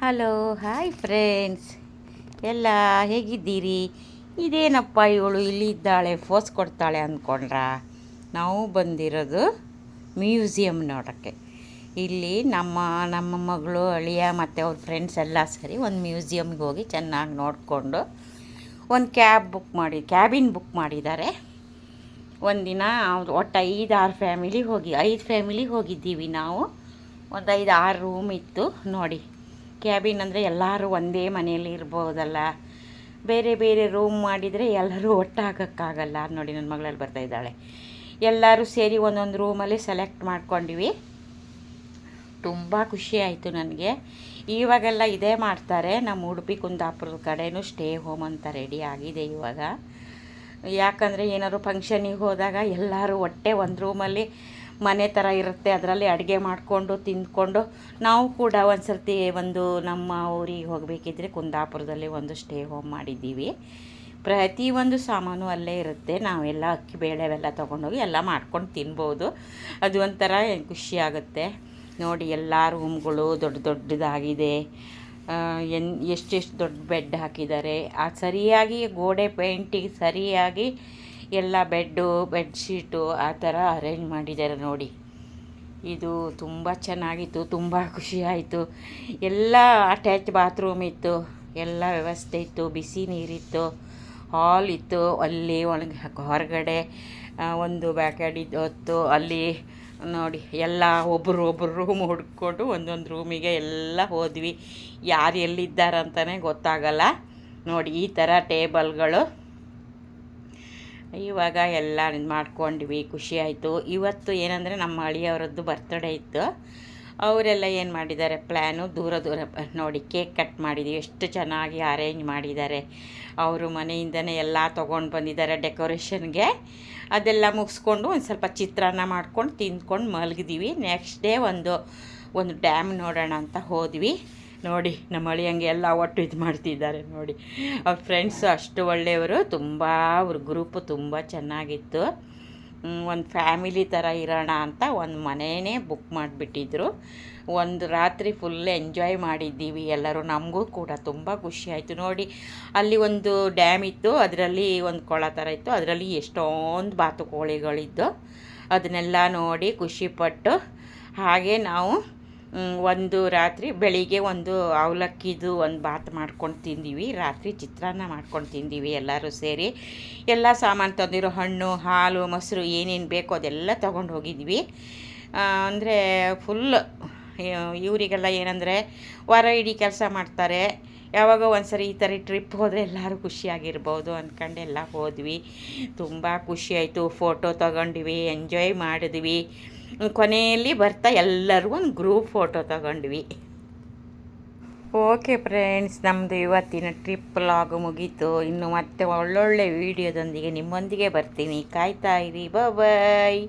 Hello hi friends, ಎಲ್ಲ ಹೇಗಿದ್ದೀರಿ? ಇದೇನಪ್ಪ ಇವಳು ಇಲ್ಲಿ ಇದ್ದಾಳೆ, ಫೋಸ್ ಕೊಡ್ತಾಳೆ ಅಂದ್ಕೊಂಡ್ರಾ? ನಾವು ಬಂದಿರೋದು ಮ್ಯೂಸಿಯಮ್ ನೋಡೋಕ್ಕೆ. ಇಲ್ಲಿ ನಮ್ಮ ಮಗಳು, ಅಳಿಯ ಮತ್ತು ಅವ್ರ ಫ್ರೆಂಡ್ಸ್ ಎಲ್ಲ ಸರಿ ಒಂದು ಮ್ಯೂಸಿಯಮ್ಗೆ ಹೋಗಿ ಚೆನ್ನಾಗಿ ನೋಡಿಕೊಂಡು ಒಂದು ಕ್ಯಾಬಿನ್ ಬುಕ್ ಮಾಡಿದ್ದಾರೆ. ಒಂದಿನ ಒಟ್ಟು 5 ಫ್ಯಾಮಿಲಿ ಹೋಗಿದ್ದೀವಿ ನಾವು. ಒಂದು 5-6 ರೂಮ್ ಇತ್ತು ನೋಡಿ. ಕ್ಯಾಬಿನ್ ಅಂದರೆ ಎಲ್ಲರೂ ಒಂದೇ ಮನೆಯಲ್ಲಿ ಇರ್ಬೋದಲ್ಲ, ಬೇರೆ ಬೇರೆ ರೂಮ್ ಮಾಡಿದರೆ ಎಲ್ಲರೂ ಒಟ್ಟಾಗೋಕ್ಕಾಗಲ್ಲ ನೋಡಿ. ನನ್ನ ಮಗಳಲ್ಲಿ ಬರ್ತಾಯಿದ್ದಾಳೆ. ಎಲ್ಲರೂ ಸೇರಿ ಒಂದೊಂದು ರೂಮಲ್ಲಿ ಸೆಲೆಕ್ಟ್ ಮಾಡ್ಕೊಂಡಿವಿ. ತುಂಬ ಖುಷಿ ಆಯಿತು ನನಗೆ. ಇವಾಗೆಲ್ಲ ಇದೇ ಮಾಡ್ತಾರೆ. ನಮ್ಮ ಉಡುಪಿ ಕುಂದಾಪುರದ ಕಡೆಯೂ ಸ್ಟೇ ಹೋಮ್ ಅಂತ ರೆಡಿ ಆಗಿದೆ ಇವಾಗ. ಯಾಕಂದರೆ ಏನಾದ್ರು ಫಂಕ್ಷನಿಗೆ ಹೋದಾಗ ಎಲ್ಲರೂ ಒಂದು ರೂಮಲ್ಲಿ ಮನೆ ಥರ ಇರುತ್ತೆ, ಅದರಲ್ಲಿ ಅಡುಗೆ ಮಾಡಿಕೊಂಡು ತಿಂದ್ಕೊಂಡು ನಾವು ಕೂಡ ಒಂದು ಸರ್ತಿ ನಮ್ಮ ಊರಿಗೆ ಹೋಗಬೇಕಿದ್ರೆ ಕುಂದಾಪುರದಲ್ಲಿ ಒಂದು ಸ್ಟೇ ಹೋಮ್ ಮಾಡಿದ್ದೀವಿ. ಪ್ರತಿಯೊಂದು ಸಾಮಾನು ಅಲ್ಲೇ ಇರುತ್ತೆ. ನಾವೆಲ್ಲ ಅಕ್ಕಿ ಬೇಳೆವೆಲ್ಲ ತೊಗೊಂಡೋಗಿ ಎಲ್ಲ ಮಾಡ್ಕೊಂಡು ತಿನ್ಬೋದು. ಅದು ಒಂಥರ ಖುಷಿಯಾಗುತ್ತೆ ನೋಡಿ. ಎಲ್ಲ ರೂಮ್ಗಳು ದೊಡ್ಡದಾಗಿದೆ. ಎಷ್ಟೆಷ್ಟು ದೊಡ್ಡ ಬೆಡ್ ಹಾಕಿದ್ದಾರೆ. ಸರಿಯಾಗಿ ಗೋಡೆ ಪೇಂಟಿಗೆ ಸರಿಯಾಗಿ ಎಲ್ಲ ಬೆಡ್ಶೀಟು ಆ ಥರ ಅರೇಂಜ್ ಮಾಡಿದ್ದಾರೆ ನೋಡಿ. ಇದು ತುಂಬ ಚೆನ್ನಾಗಿತ್ತು, ತುಂಬ ಖುಷಿಯಾಯಿತು. ಎಲ್ಲ ಅಟ್ಯಾಚ್ ಬಾತ್ರೂಮ್ ಇತ್ತು, ಎಲ್ಲ ವ್ಯವಸ್ಥೆ ಇತ್ತು, ಬಿಸಿ ನೀರಿತ್ತು, ಹಾಲ್ ಇತ್ತು. ಅಲ್ಲಿ ಹೊರಗಡೆ ಒಂದು ಬ್ಯಾಕ್ಯಾರ್ಡ್ ಇತ್ತು. ಅಲ್ಲಿ ನೋಡಿ ಎಲ್ಲ ಒಬ್ಬರು ರೂಮ್ ಹುಡ್ಕೊಂಡು ಒಂದೊಂದು ರೂಮಿಗೆ ಎಲ್ಲ ಹೋದ್ವಿ. ಯಾರು ಎಲ್ಲಿದ್ದಾರಂತಲೇ ಗೊತ್ತಾಗಲ್ಲ ನೋಡಿ. ಈ ಥರ ಟೇಬಲ್ಗಳು ಇವಾಗ ಎಲ್ಲ ಮಾಡ್ಕೊಂಡ್ವಿ. ಖುಷಿಯಾಯಿತು. ಇವತ್ತು ಏನಂದರೆ ನಮ್ಮ ಅಳಿಯವರದ್ದು ಬರ್ತಡೇ ಇತ್ತು. ಅವರೆಲ್ಲ ಏನು ಮಾಡಿದ್ದಾರೆ ಪ್ಲ್ಯಾನು, ದೂರ ನೋಡಿ ಕೇಕ್ ಕಟ್ ಮಾಡಿದ್ದೀವಿ. ಎಷ್ಟು ಚೆನ್ನಾಗಿ ಅರೇಂಜ್ ಮಾಡಿದ್ದಾರೆ. ಅವರು ಮನೆಯಿಂದನೇ ಎಲ್ಲ ತೊಗೊಂಡು ಬಂದಿದ್ದಾರೆ ಡೆಕೋರೇಷನ್ಗೆ. ಅದೆಲ್ಲ ಮುಗಿಸ್ಕೊಂಡು ಒಂದು ಸ್ವಲ್ಪ ಚಿತ್ರಾನ್ನ ಮಾಡ್ಕೊಂಡು ತಿಂದ್ಕೊಂಡು ಮಲಗಿದ್ದೀವಿ. ನೆಕ್ಸ್ಟ್ ಡೇ ಒಂದು ಡ್ಯಾಮ್ ನೋಡೋಣ ಅಂತ ಹೋದ್ವಿ ನೋಡಿ. ನಮ್ಮ ಅಳಿಯಂಗೆ ಎಲ್ಲ ಒಟ್ಟು ಇದು ಮಾಡ್ತಿದ್ದಾರೆ ನೋಡಿ. ಅವ್ರ ಫ್ರೆಂಡ್ಸು ಅಷ್ಟು ಒಳ್ಳೆಯವರು. ತುಂಬ ಅವ್ರ ಗ್ರೂಪು ತುಂಬ ಚೆನ್ನಾಗಿತ್ತು. ಒಂದು ಫ್ಯಾಮಿಲಿ ಥರ ಇರೋಣ ಅಂತ ಒಂದು ಮನೆಯೇ ಬುಕ್ ಮಾಡಿಬಿಟ್ಟಿದ್ರು. ಒಂದು ರಾತ್ರಿ ಫುಲ್ ಎಂಜಾಯ್ ಮಾಡಿದ್ದೀವಿ ಎಲ್ಲರೂ. ನಮಗೂ ಕೂಡ ತುಂಬ ಖುಷಿಯಾಯಿತು ನೋಡಿ. ಅಲ್ಲಿ ಒಂದು ಡ್ಯಾಮ್ ಇತ್ತು, ಅದರಲ್ಲಿ ಒಂದು ಕೊಳ ಥರ ಇತ್ತು, ಅದರಲ್ಲಿ ಎಷ್ಟೊಂದು ಬಾತುಕೋಳಿಗಳಿದ್ದು. ಅದನ್ನೆಲ್ಲ ನೋಡಿ ಖುಷಿಪಟ್ಟು ಹಾಗೆ ನಾವು ಒಂದು ರಾತ್ರಿ ಬೆಳಿಗ್ಗೆ ಒಂದು ಅವಲಕ್ಕಿದು ಒಂದು ಬಾತ್ ಮಾಡ್ಕೊಂಡು ತಿಂದೀವಿ. ರಾತ್ರಿ ಚಿತ್ರಾನ್ನ ಮಾಡ್ಕೊಂಡು ತಿಂದೀವಿ ಎಲ್ಲರೂ ಸೇರಿ. ಎಲ್ಲ ಸಾಮಾನು ತಂದಿರೋ ಹಣ್ಣು, ಹಾಲು, ಮೊಸರು ಏನೇನು ಬೇಕೋ ಅದೆಲ್ಲ ತೊಗೊಂಡು ಹೋಗಿದ್ವಿ. ಅಂದರೆ ಫುಲ್ ಇವರಿಗೆಲ್ಲ ಏನಂದರೆ ವಾರ ಇಡೀ ಕೆಲಸ ಮಾಡ್ತಾರೆ. ಯಾವಾಗ ಒಂದು ಸರಿ ಈ ಥರ ಟ್ರಿಪ್ ಹೋದರೆ ಎಲ್ಲರೂ ಖುಷಿಯಾಗಿರ್ಬೋದು ಅಂದ್ಕೊಂಡು ಎಲ್ಲ ಹೋದ್ವಿ. ತುಂಬ ಖುಷಿಯಾಯಿತು. ಫೋಟೋ ತೊಗೊಂಡ್ವಿ, ಎಂಜಾಯ್ ಮಾಡಿದ್ವಿ. ಕೊನೆಯಲ್ಲಿ ಬರ್ತಾ ಎಲ್ಲರೂ ಒಂದು ಗ್ರೂಪ್ ಫೋಟೋ ತಗೊಂಡ್ವಿ. ಓಕೆ ಫ್ರೆಂಡ್ಸ್, ನಮ್ಮದು ಇವತ್ತಿನ ಟ್ರಿಪ್ ಲಾಗ್ ಮುಗೀತು. ಇನ್ನು ಮತ್ತೆ ಒಳ್ಳೊಳ್ಳೆ ವೀಡಿಯೋದೊಂದಿಗೆ ನಿಮ್ಮೊಂದಿಗೆ ಬರ್ತೀನಿ. ಕಾಯ್ತಾ ಇರಿ. ಬಾಯ್.